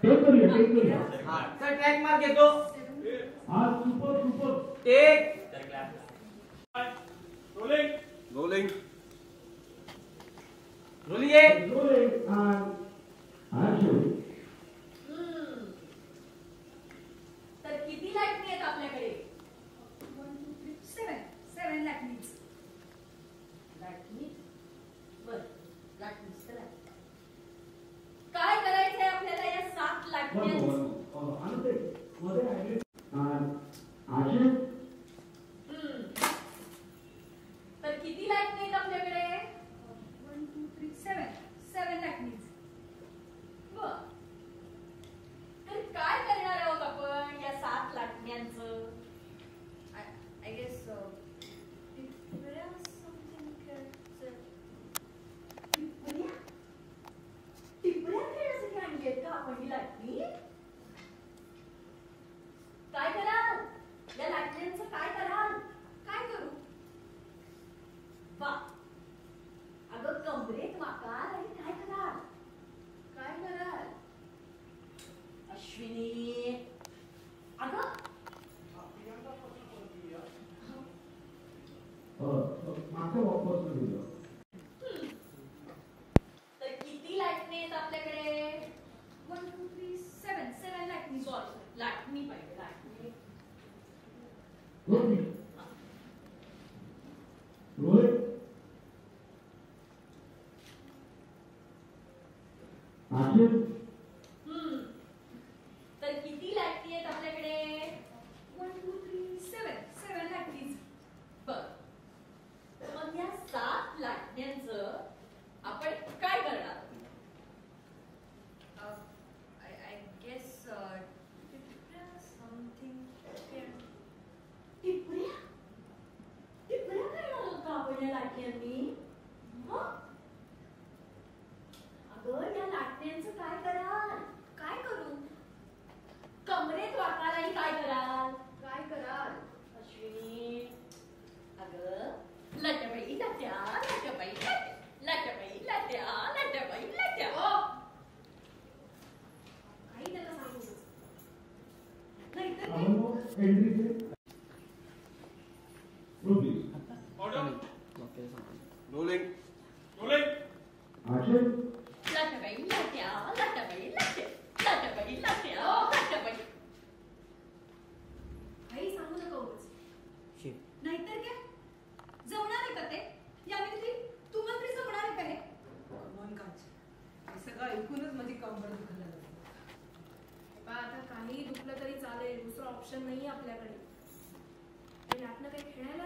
take करूया हां चल ट्रॅक मार घेतो आज सुपर टेक रोलिंग रोलिंग ये तर किती लाटणी आहेत आपल्याकडे 1 2 3 7 लाटणीच बर लाटणीच तर काय करायचंय आपल्याला या 7 लाटण्यांचं तर किती लाटणी आहेत आपल्याकडे 1 2 3 7 लाटणीच बर तर काय करणार आहोत आपण या 7 लाटण्यांचं आय गेस टिपऱ्या खेळण्यासाठी आणलीत का आपण ही लाटणी काय कराल या लाटण्यांचं काय कराल काय करू वा अगं कमरेत वाकाल आणि काय कराल अश्विनी अगं तर किती लाटणी आहेत आपल्याकडे 1 2 3 7 लाटणी सॉरी लाटणी पाहिजे लाटणी तर किती लाटणी आहेत आपल्याकडे 1 2 3 7 लाटणीच बर मग या 7 लाटण्यांचं आपण काय करणार आय गेस समथिंग टिपऱ्या करणार आहोत का आपण या लाटण्यांनी अगं या लाटण्यांचं काय कराल काय करू कमरेत वाकाल आणि काय कराल अश्विनी अगं लटबाई लट्या लटबाई लटबाई लट्या लटबाई लट्या काही त्याला सांगू रोलिंग लटबाई लट्या लटबाई लट्या लटबाई लट्या लटबाई काही सांगू नका उगाच नाहीतर काय जमणार आहे का ते यावेळी तू मंत्री जमणार आहे का हे हे सगळं ऐकूनच माझी कंबर दुखायला लागली आता काही दुखलं तरी चालेल दुसरा ऑप्शन नाही आपल्याकडे हे लाटणं काही खेळायला